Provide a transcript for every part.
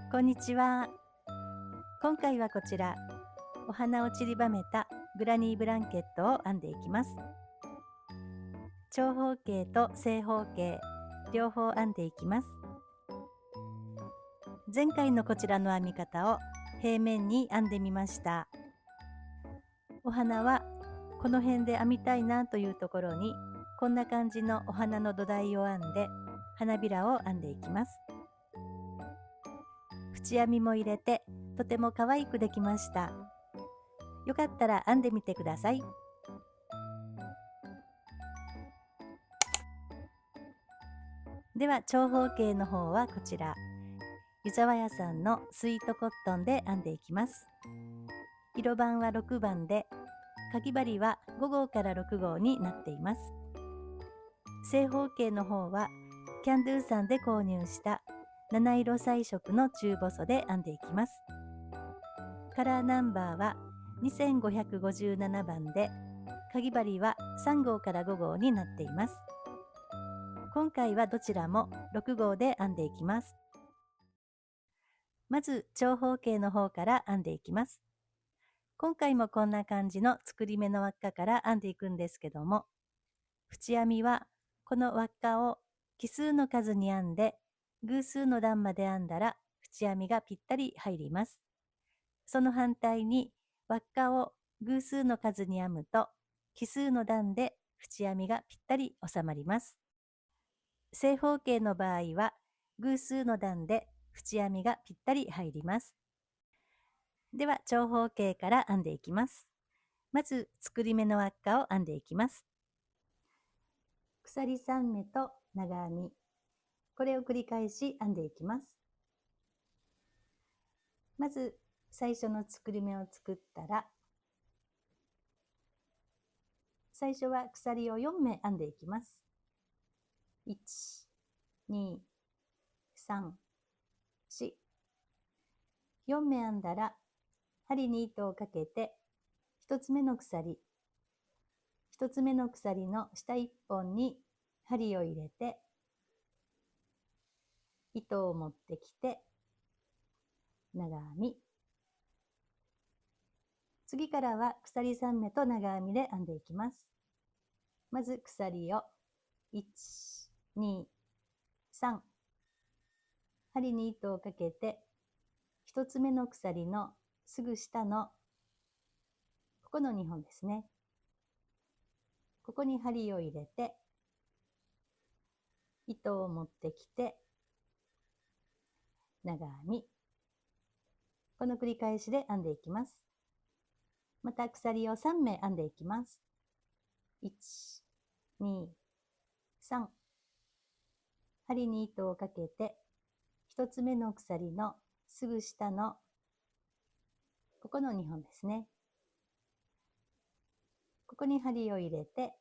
こんにちは。今回はこちら、お花を散りばめたグラニーブランケットを編んでいきます。長方形と正方形、両方編んでいきます。前回のこちらの編み方を平面に編んでみました。お花はこの辺で編みたいなというところに、こんな感じのお花の土台を編んで、花びらを編んでいきます。縁編みも入れて、とても可愛くできました。よかったら編んでみてください。では長方形の方はこちら、湯沢屋さんのスイートコットンで編んでいきます。色番は6番で、かぎ針は5号から6号になっています。正方形の方はキャンドゥさんで購入した七色彩色の中細で編んでいきます。カラーナンバーは2557番で、かぎ針は3号から5号になっています。今回はどちらも6号で編んでいきます。まず長方形の方から編んでいきます。今回もこんな感じの作り目の輪っかから編んでいくんですけども、縁編みはこの輪っかを奇数の数に編んで、偶数の段まで編んだら縁編みがぴったり入ります。その反対に輪っかを偶数の数に編むと、奇数の段で縁編みがぴったり収まります。正方形の場合は偶数の段で縁編みがぴったり入ります。では長方形から編んでいきます。まず作り目の輪っかを編んでいきます。鎖3目と長編み、これを繰り返し編んでいきます。まず最初の作り目を作ったら、最初は鎖を4目編んでいきます。1、2、3、4。4目編んだら、針に糸をかけて、1つ目の鎖、1つ目の鎖の下1本に針を入れて、糸を持ってきて、長編み。次からは鎖3目と長編みで編んでいきます。まず鎖を1、2、3。針に糸をかけて、1つ目の鎖のすぐ下のここの2本ですね。ここに針を入れて、糸を持ってきて、長編み。この繰り返しで編んでいきます。また鎖を3目編んでいきます。1、2、3。針に糸をかけて、1つ目の鎖のすぐ下のここの2本ですね。ここに針を入れて、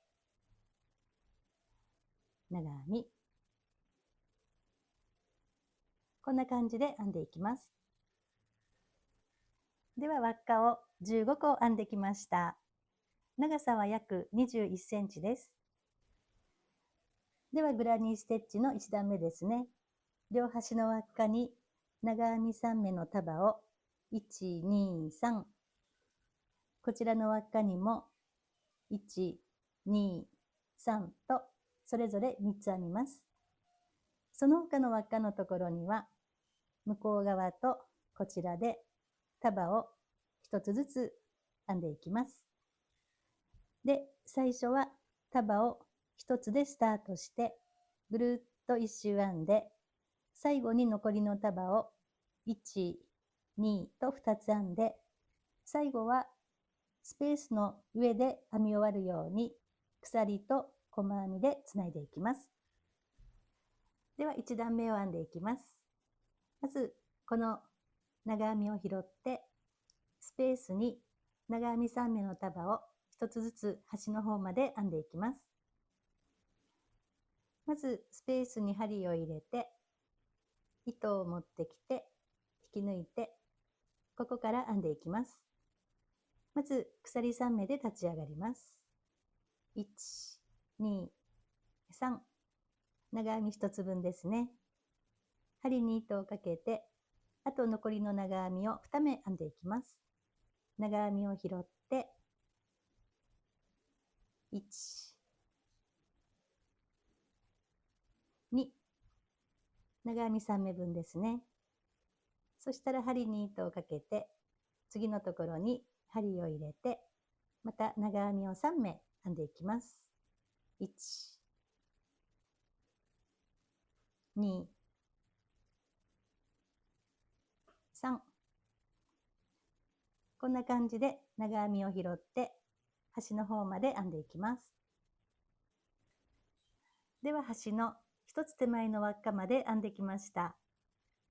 長編み。こんな感じで編んでいきます。では輪っかを15個編んできました。長さは約21センチです。ではグラニーステッチの1段目ですね。両端の輪っかに長編み3目の束を1、2、3。こちらの輪っかにも1、2、3とそれぞれ3つ編みます。その他の輪っかのところには向こう側とこちらで束を1つずつ編んでいきます。で、最初は束を1つでスタートしてぐるっと1周編んで、最後に残りの束を1、2と2つ編んで、最後はスペースの上で編み終わるように鎖と細編みでつないでいきます。では1段目を編んでいきます。まずこの長編みを拾ってスペースに長編み3目の束を1つずつ端の方まで編んでいきます。まずスペースに針を入れて糸を持ってきて引き抜いて、ここから編んでいきます。まず鎖3目で立ち上がります。1、2、3。長編み1つ分ですね。針に糸をかけてあと残りの長編みを2目編んでいきます。長編みを拾って、1、2、長編み3目分ですね。そしたら針に糸をかけて、次のところに針を入れて、また長編みを3目編んでいきます。1、2、3。こんな感じで長編みを拾って端の方まで編んでいきます。では端の一つ手前の輪っかまで編んできました。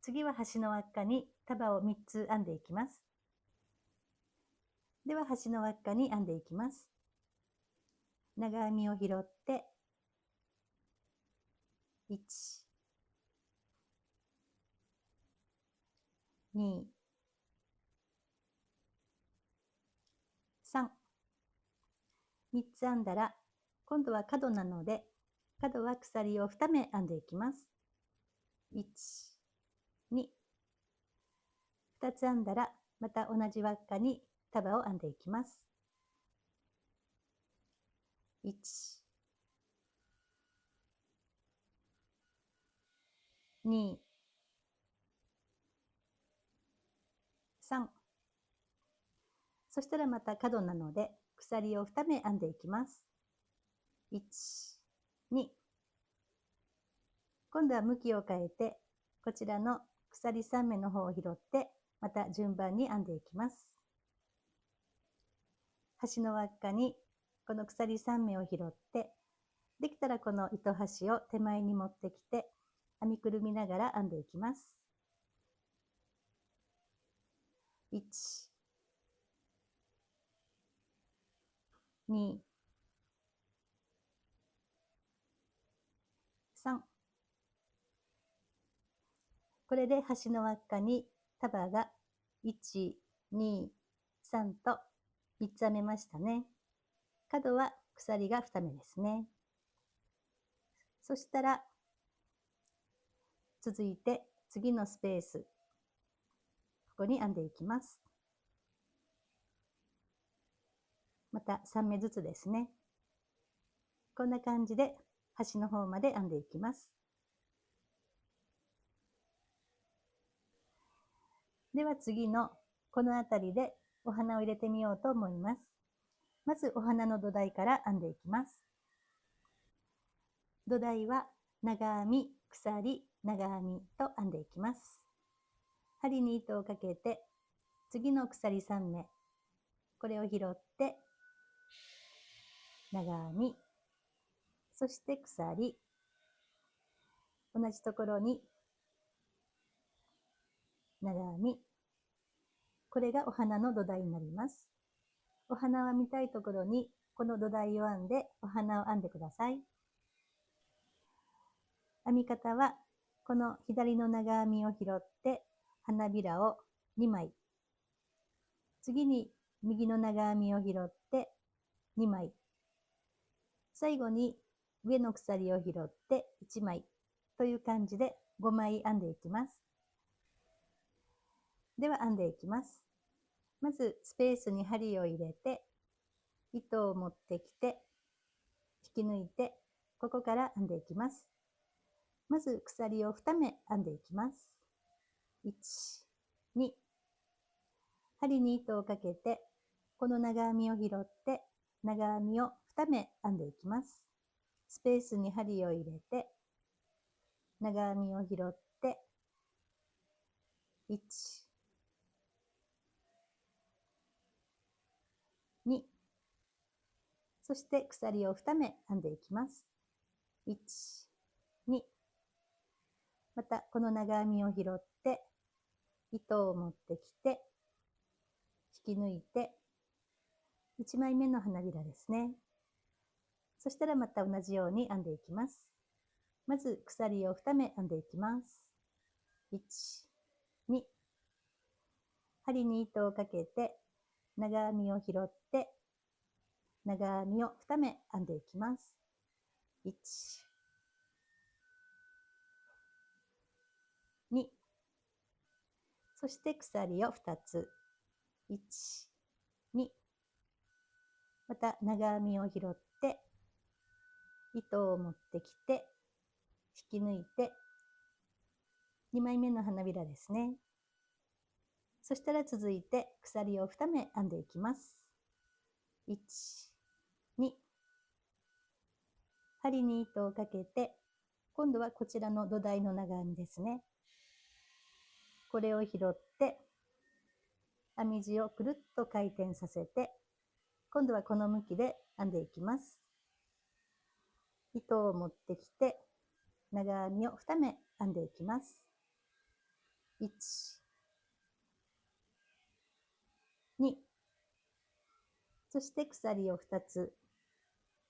次は端の輪っかに束を3つ編んでいきます。では端の輪っかに編んでいきます。長編みを拾って、1、2、3。3つ編んだら、今度は角なので、角は鎖を2目編んでいきます。1、2。2つ編んだら、また同じ輪っかに束を編んでいきます。1、2、3。そしたらまた角なので、鎖を2目編んでいきます。1、2。今度は向きを変えて、こちらの鎖3目の方を拾って、また順番に編んでいきます。端の輪っかにこの鎖3目を拾って、できたらこの糸端を手前に持ってきて、編みくるみながら編んでいきます。1、2、3。これで端の輪っかに束が1、2、3と3つ編めましたね。角は鎖が2目ですね。そしたら続いて次のスペース、ここに編んでいきます。また3目ずつですね。こんな感じで端の方まで編んでいきます。では次のこの辺りでお花を入れてみようと思います。まずお花の土台から編んでいきます。土台は長編み、鎖、長編みと編んでいきます。針に糸をかけて、次の鎖3目、これを拾って長編み、そして鎖、同じところに長編み、これがお花の土台になります。お花を編みたいところにこの土台を編んでお花を編んでください。編み方はこの左の長編みを拾って花びらを2枚、次に右の長編みを拾って2枚、最後に上の鎖を拾って1枚という感じで5枚編んでいきます。では編んでいきます。まずスペースに針を入れて、糸を持ってきて引き抜いて、ここから編んでいきます。まず鎖を2目編んでいきます。1、2。針に糸をかけて、この長編みを拾って長編みを2目編んでいきます。スペースに針を入れて、長編みを拾って、1、2。そして鎖を2目編んでいきます。1、2。またこの長編みを拾って糸を持ってきて引き抜いて1枚目の花びらですね。そしたらまた同じように編んでいきます。まず鎖を2目編んでいきます。1、2。針に糸をかけて長編みを拾って長編みを2目編んでいきます。1、2。そして鎖を2つ。1、2。また長編みを拾って、糸を持ってきて、引き抜いて、2枚目の花びらですね。そしたら続いて鎖を2目編んでいきます。1、2。針に糸をかけて、今度はこちらの土台の長編みですね。これを拾って、編み地をくるっと回転させて、今度はこの向きで編んでいきます。糸を持ってきて、長編みを2目編んでいきます。1、2。そして鎖を2つ。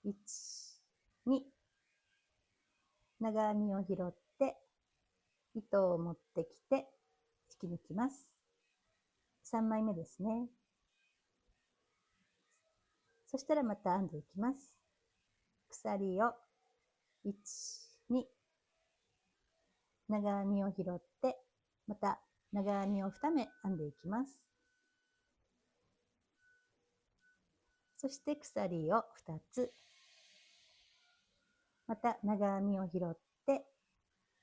1、2。長編みを拾って、糸を持ってきて、引き抜きます。3枚目ですね。そしたらまた編んでいきます。鎖を1、2。長編みを拾って、また長編みを2目編んでいきます。そして鎖を2つ。また長編みを拾って、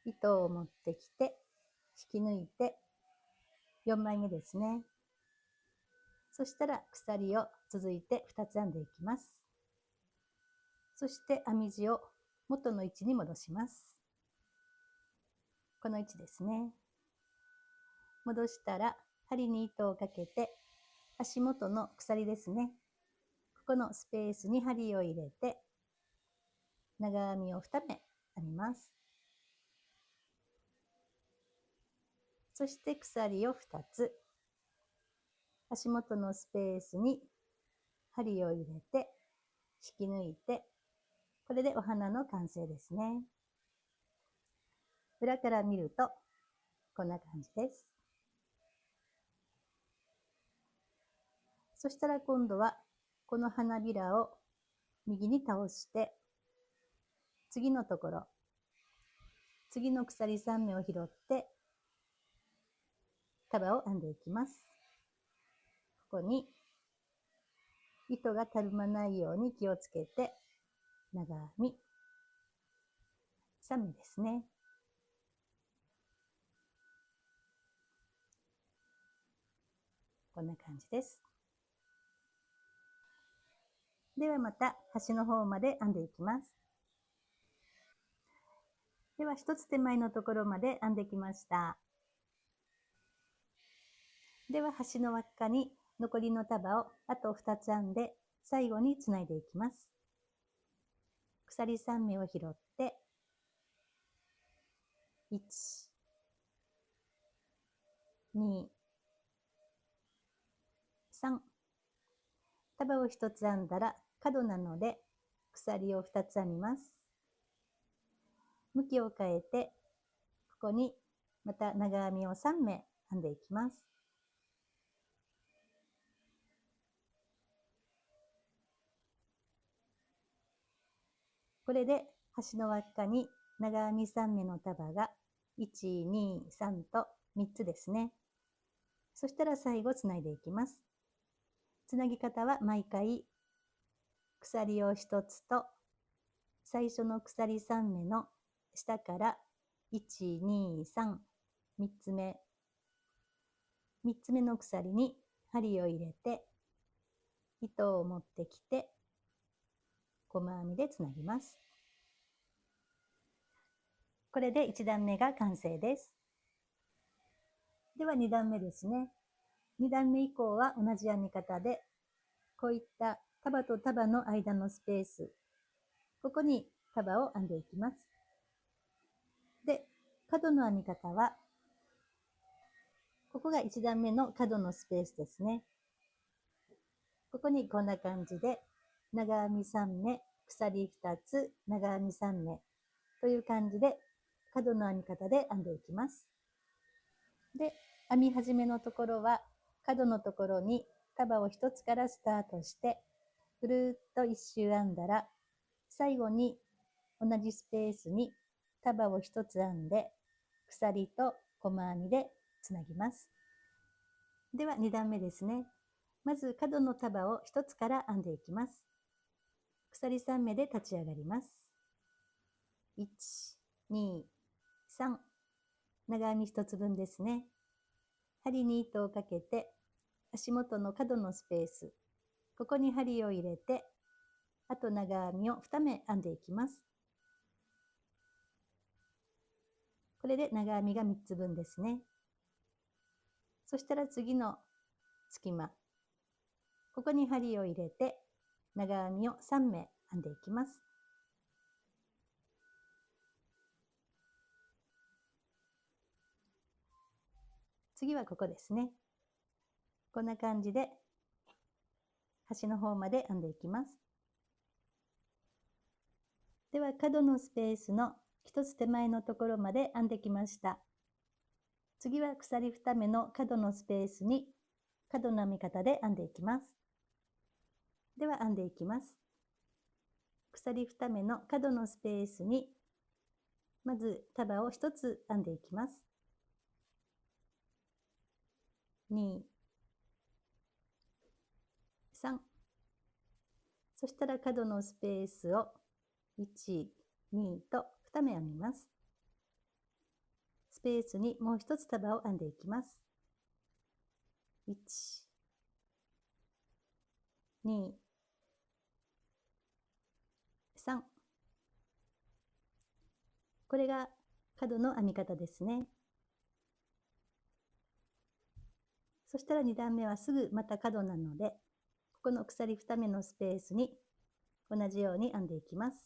糸を持ってきて、引き抜いて、4枚目ですね。そしたら鎖を続いて2つ編んでいきます。そして編み地を元の位置に戻します。この位置ですね。戻したら針に糸をかけて、足元の鎖ですね。ここのスペースに針を入れて、長編みを2目編みます。そして鎖を2つ。足元のスペースに針を入れて、引き抜いて、これでお花の完成ですね。裏から見ると、こんな感じです。そしたら今度は、この花びらを右に倒して、次のところ、次の鎖3目を拾って、束を編んでいきます。ここに、糸がたるまないように気をつけて、長編み、3目ですね。こんな感じです。ではまた端の方まで編んでいきます。では一つ手前のところまで編んできました。では端の輪っかに残りの束をあと2つ編んで最後につないでいきます。鎖3目を拾って、1、2、3。束を1つ編んだら角なので鎖を2つ編みます。向きを変えて、ここにまた長編みを3目編んでいきます。これで端の輪っかに長編み3目の束が1、2、3と3つですね。そしたら最後つないでいきます。つなぎ方は毎回鎖を1つと最初の鎖3目の下から1、2、3、3つ目。3つ目の鎖に針を入れて糸を持ってきて細編みでつなぎます。これで1段目が完成です。では2段目ですね。2段目以降は同じ編み方で、こういった束と束の間のスペース、ここに束を編んでいきます。で、角の編み方は、ここが1段目の角のスペースですね。ここにこんな感じで、長編み3目、鎖2つ、長編み3目という感じで、角の編み方で編んでいきます。で、編み始めのところは、角のところに束を1つからスタートして、ぐるっと1周編んだら、最後に同じスペースに束を1つ編んで、鎖と細編みでつなぎます。では2段目ですね。まず角の束を1つから編んでいきます。鎖3目で立ち上がります。1、2、3。長編み1つ分ですね。針に糸をかけて、足元の角のスペース、ここに針を入れて、あと長編みを2目編んでいきます。これで長編みが3つ分ですね。そしたら次の隙間、ここに針を入れて、長編みを3目編んでいきます。次はここですね。こんな感じで端の方まで編んでいきます。では角のスペースの一つ手前のところまで編んできました。次は鎖2目の角のスペースに角の編み方で編んでいきます。では編んでいきます。鎖2目の角のスペースにまず束を1つ編んでいきます。2、3。そしたら角のスペースを1、2と2目編みます。スペースにもう1つ束を編んでいきます。1、2、3。これが角の編み方ですね。そしたら2段目はすぐまた角なので、ここの鎖2目のスペースに同じように編んでいきます。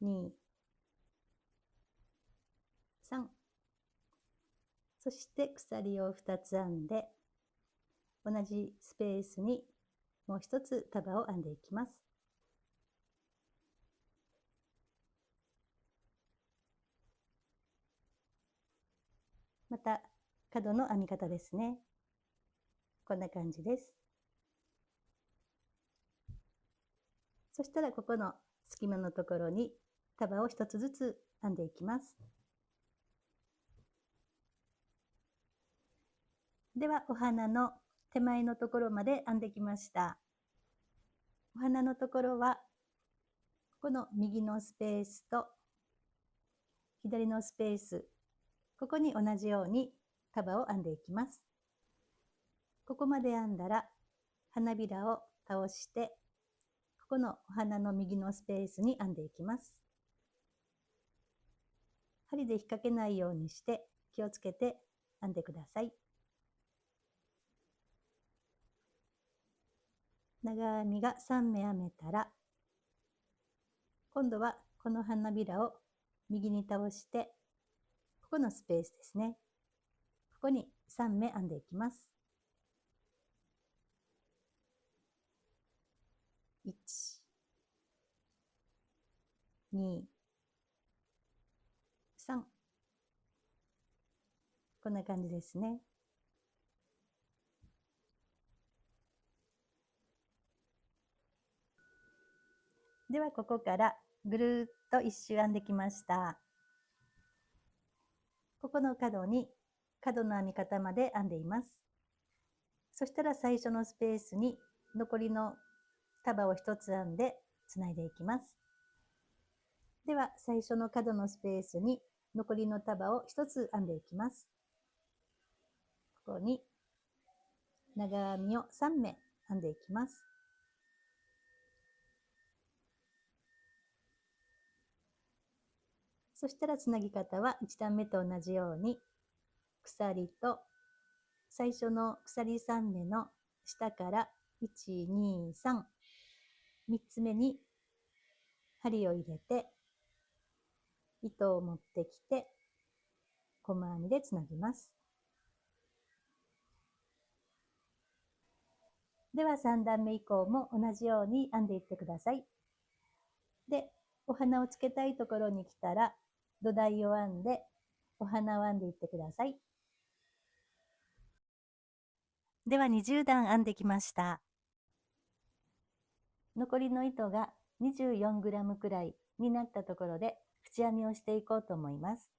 2、3。そして鎖を2つ編んで、同じスペースにもう1つ束を編んでいきます。また角の編み方ですね。こんな感じです。そしたらここの隙間のところに束を1つずつ編んでいきます。ではお花の手前のところまで編んできました。お花のところはこの右のスペースと左のスペース、ここに同じように束を編んでいきます。ここまで編んだら花びらを倒して、ここのお花の右のスペースに編んでいきます。針で引っ掛けないようにして気をつけて編んでください。長編みが3目編めたら、今度はこの花びらを右に倒して、ここのスペースですね。ここに3目編んでいきます。1、2、3。こんな感じですね。ではここからぐるっと一周編んできました。ここの角に角の編み方まで編んでいます。そしたら最初のスペースに残りの束を1つ編んでつないでいきます。では最初の角のスペースに残りの束を1つ編んでいきます。ここに長編みを3目編んでいきます。そしたらつなぎ方は1段目と同じように、鎖と最初の鎖3目の下から1、2、3、3つ目に針を入れて、糸を持ってきて、細編みでつなぎます。では3段目以降も同じように編んでいってください。で、お花をつけたいところに来たら、土台を編んで、お花を編んでいってください。では20段編んできました。残りの糸が 24g くらいになったところで、縁編みをしていこうと思います。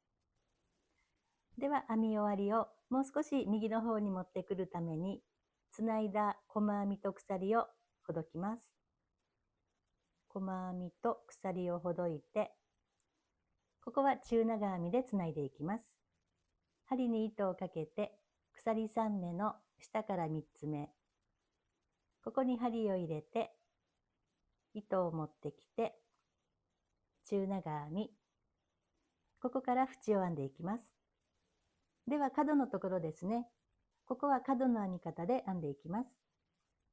では編み終わりをもう少し右の方に持ってくるために、つないだ細編みと鎖をほどきます。細編みと鎖をほどいて、ここは中長編みでつないでいきます。針に糸をかけて、鎖3目の下から3つ目、ここに針を入れて、糸を持ってきて、中長編み、ここから縁を編んでいきます。では角のところですね。ここは角の編み方で編んでいきます。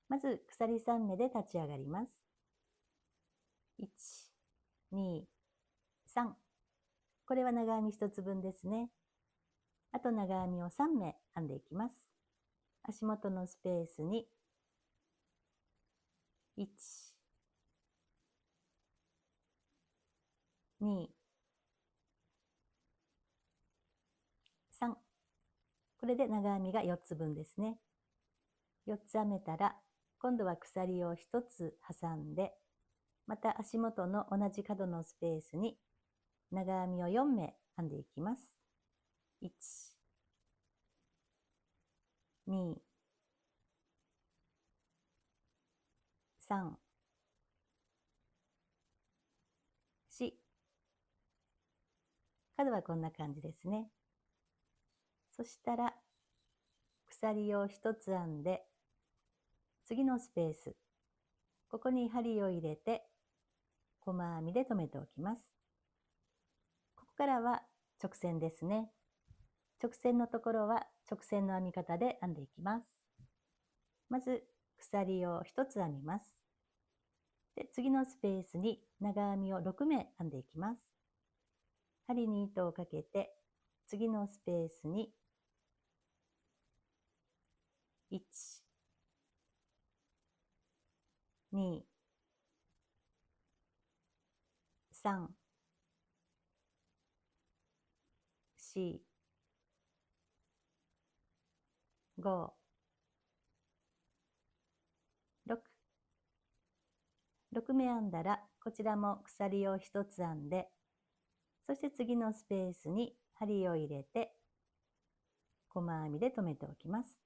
まず鎖3目で立ち上がります。1、2、3。これは長編み1つ分ですね。あと長編みを3目編んでいきます。足元のスペースに1、2、3。これで長編みが4つ分ですね。4つ編めたら、今度は鎖を1つ挟んで、また足元の同じ角のスペースに長編みを4目編んでいきます。1、2、3、4。角はこんな感じですね。そしたら鎖を1つ編んで、次のスペース、ここに針を入れて細編みで留めておきます。ここからは直線ですね。直線のところは直線の編み方で編んでいきます。まず鎖を1つ編みます。で、次のスペースに長編みを6目編んでいきます。針に糸をかけて、次のスペースに1、2、3、4、5、6。6目編んだら、こちらも鎖を1つ編んで、そして次のスペースに針を入れて、細編みで留めておきます。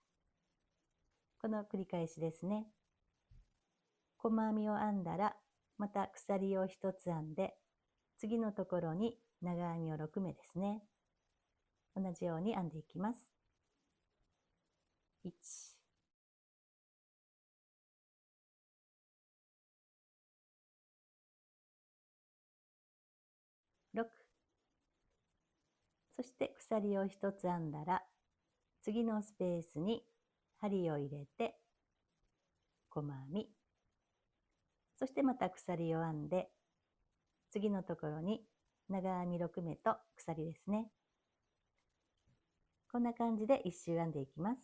この繰り返しですね。細編みを編んだら、また鎖を1つ編んで、次のところに長編みを6目ですね。同じように編んでいきます。1、6。そして鎖を1つ編んだら、次のスペースに針を入れて、細編み。そしてまた鎖を編んで、次のところに長編み6目と鎖ですね。こんな感じで1周編んでいきます。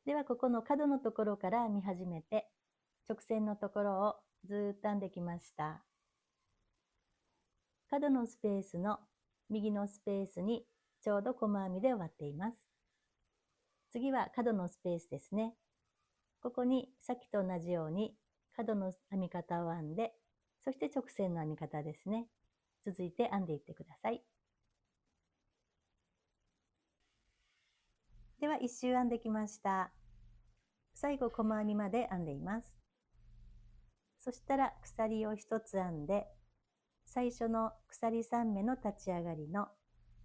ではここの角のところから編み始めて、直線のところをずっと編んできました。角のスペースの右のスペースにちょうど細編みで終わっています。次は角のスペースですね。ここにさっきと同じように角の編み方を編んで、そして直線の編み方ですね。続いて編んでいってください。では1周編んできました。最後細編みまで編んでいます。そしたら鎖を1つ編んで、最初の鎖3目の立ち上がりの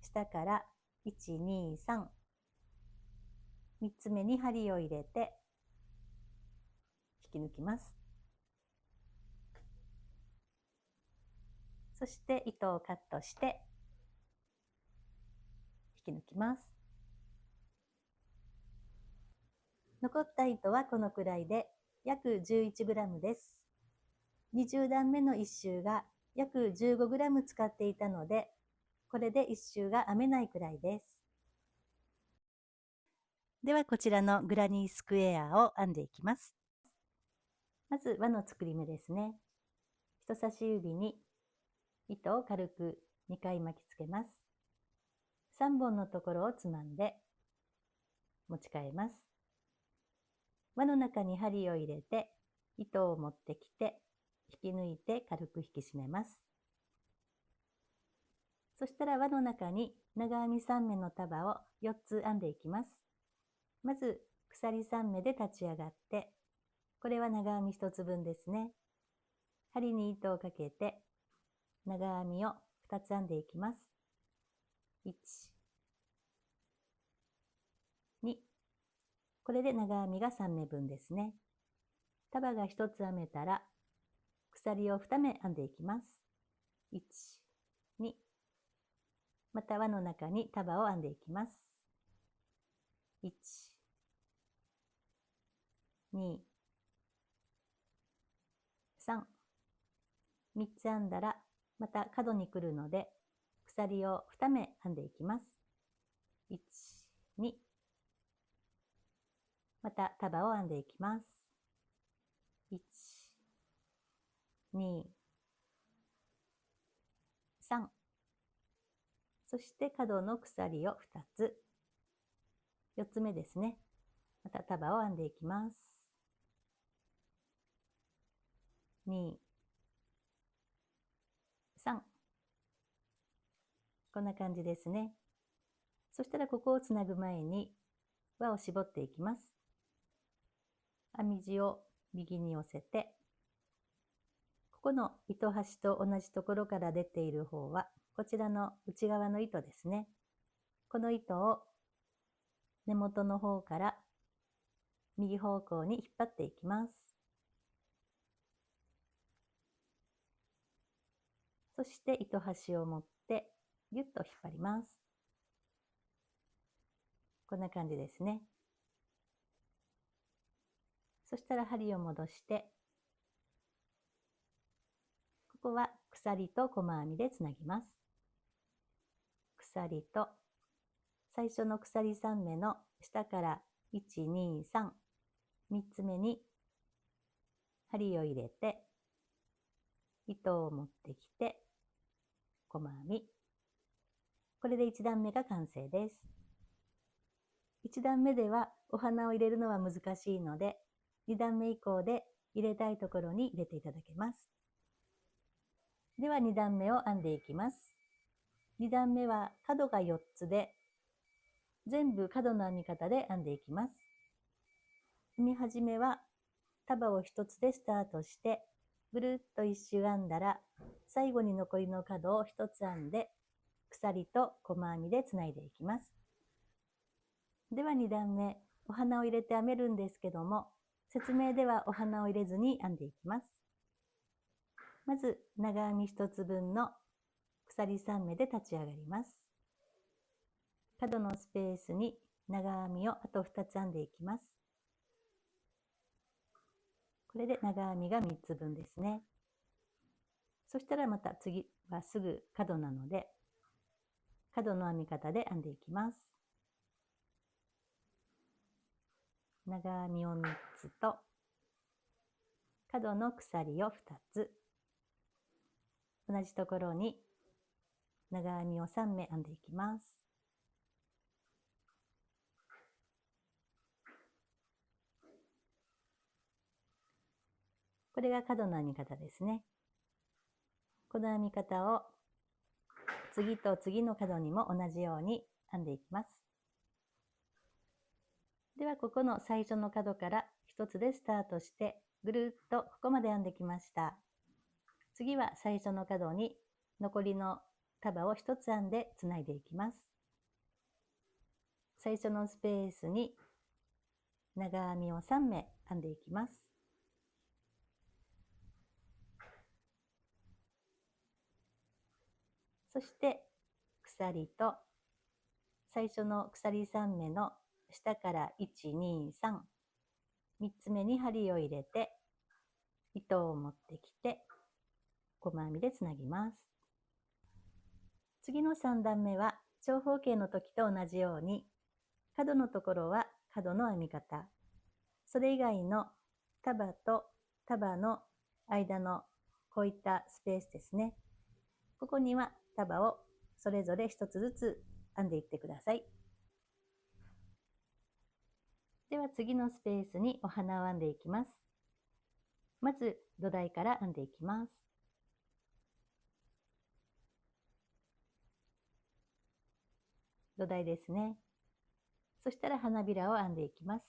下から1、2、3、3つ目に針を入れて引き抜きます。そして糸をカットして引き抜きます。残った糸はこのくらいで約 11g です。20段目の1周が約 15g 使っていたので、これで1周が編めないくらいです。ではこちらのグラニースクエアを編んでいきます。まず輪の作り目ですね。人差し指に糸を軽く2回巻きつけます。3本のところをつまんで持ち替えます。輪の中に針を入れて糸を持ってきて引き抜いて軽く引き締めます。そしたら輪の中に長編み3目の束を4つ編んでいきます。まず鎖3目で立ち上がって、これは長編み1つ分ですね。針に糸をかけて長編みを2つ編んでいきます。1、2、これで長編みが3目分ですね。束が1つ編めたら鎖を2目編んでいきます。1、2、また輪の中に束を編んでいきます。1、2、3、3つ編んだらまた角に来るので鎖を2目編んでいきます。1、2、また束を編んでいきます。1、2、3、そして角の鎖を2つ、4つ目ですね。また束を編んでいきます。2、3、こんな感じですね。そしたらここをつなぐ前に輪を絞っていきます。編み地を右に寄せて、ここの糸端と同じところから出ている方はこちらの内側の糸ですね。この糸を根元の方から右方向に引っ張っていきます。そして糸端を持ってギュッと引っ張ります。こんな感じですね。そしたら針を戻して、ここは鎖と細編みでつなぎます。鎖と最初の鎖3目の下から1、2、3、3つ目に針を入れて、糸を持ってきて、細編み。これで1段目が完成です。1段目ではお花を入れるのは難しいので、2段目以降で入れたいところに入れていただけます。では2段目を編んでいきます。2段目は角が4つで、全部角の編み方で編んでいきます。編み始めは束を1つでスタートして、ぐるっと1周編んだら、最後に残りの角を1つ編んで、鎖と細編みでつないでいきます。では2段目、お花を入れて編めるんですけども、説明ではお花を入れずに編んでいきます。まず長編み1つ分の鎖3目で立ち上がります。角のスペースに長編みをあと2つ編んでいきます。これで長編みが3つ分ですね。そしたらまた次はすぐ角なので、角の編み方で編んでいきます。長編みを3つと角の鎖を2つ、同じところに長編みを3目編んでいきます。これが角の編み方ですね。この編み方を次と次の角にも同じように編んでいきます。ではここの最初の角から1つでスタートしてぐるっとここまで編んできました。次は最初の角に残りの束を1つ編んでつないでいきます。最初のスペースに長編みを3目編んでいきます。そして鎖と最初の鎖3目の下から1、2、3、3つ目に針を入れて糸を持ってきて細編みでつなぎます。次の3段目は長方形の時と同じように角のところは角の編み方、それ以外の束と束の間のこういったスペースですね。ここには束をそれぞれ1つずつ編んでいってください。では次のスペースにお花を編んでいきます。まず土台から編んでいきます。土台ですね。そしたら花びらを編んでいきます。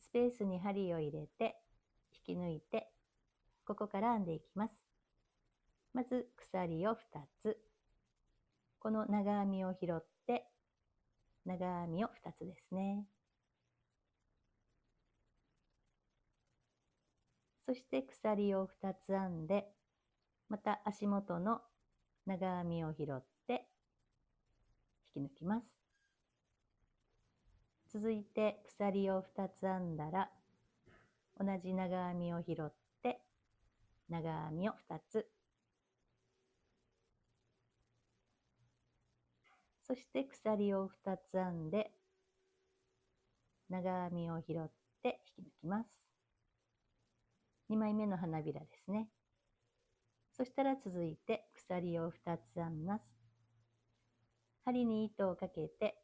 スペースに針を入れて、引き抜いて、ここから編んでいきます。まず鎖を2つ。この長編みを拾って、長編みを2つですね。そして鎖を2つ編んで、また足元の長編みを拾って引き抜きます。続いて鎖を2つ編んだら、同じ長編みを拾って長編みを2つ、そして鎖を2つ編んで長編みを拾って引き抜きます。2枚目の花びらですね。そしたら続いて鎖を2つ編みます。針に糸をかけて、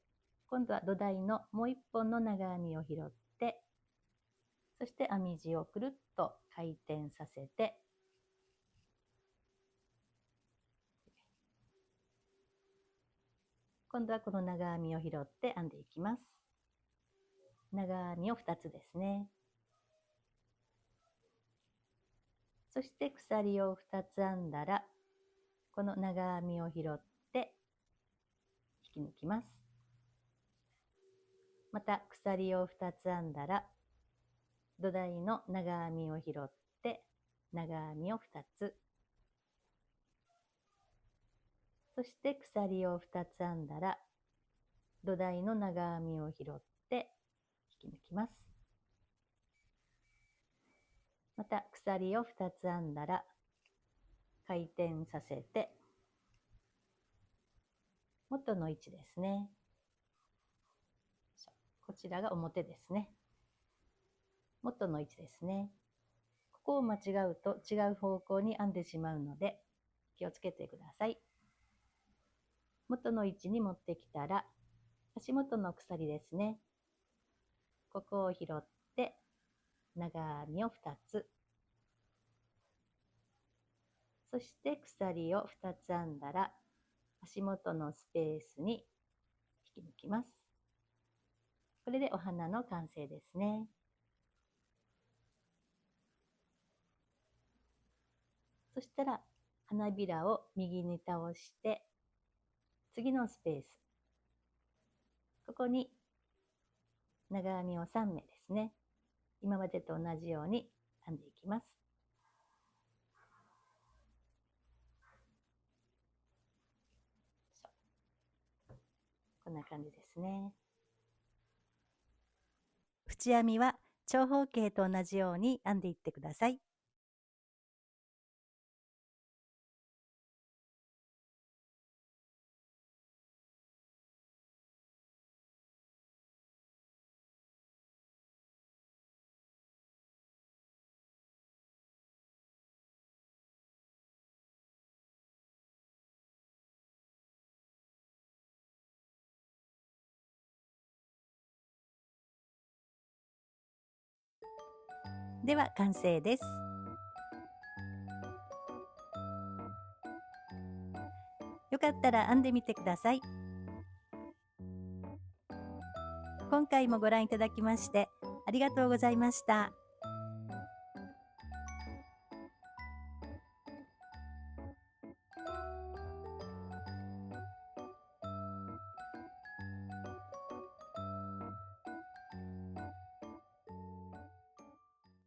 今度は土台のもう1本の長編みを拾って、そして編み地をくるっと回転させて、今度はこの長編みを拾って編んでいきます。長編みを2つですね。そして鎖を2つ編んだら、この長編みを拾って引き抜きます。また鎖を2つ編んだら、土台の長編みを拾って長編みを2つ、そして鎖を2つ編んだら、土台の長編みを拾って引き抜きます。また鎖を2つ編んだら、回転させて元の位置ですね。こちらが表ですね。元の位置ですね。ここを間違うと違う方向に編んでしまうので気をつけてください。元の位置に持ってきたら、足元の鎖ですね。ここを拾って長編みを2つ、そして鎖を2つ編んだら、足元のスペースに引き抜きます。これでお花の完成ですね。そしたら花びらを右に倒して、次のスペース、ここに長編みを3目ですね。今までと同じように編んでいきます。こんな感じですね。縁編みは長方形と同じように編んでいってください。では完成です。よかったら編んでみてください。今回もご覧いただきましてありがとうございました。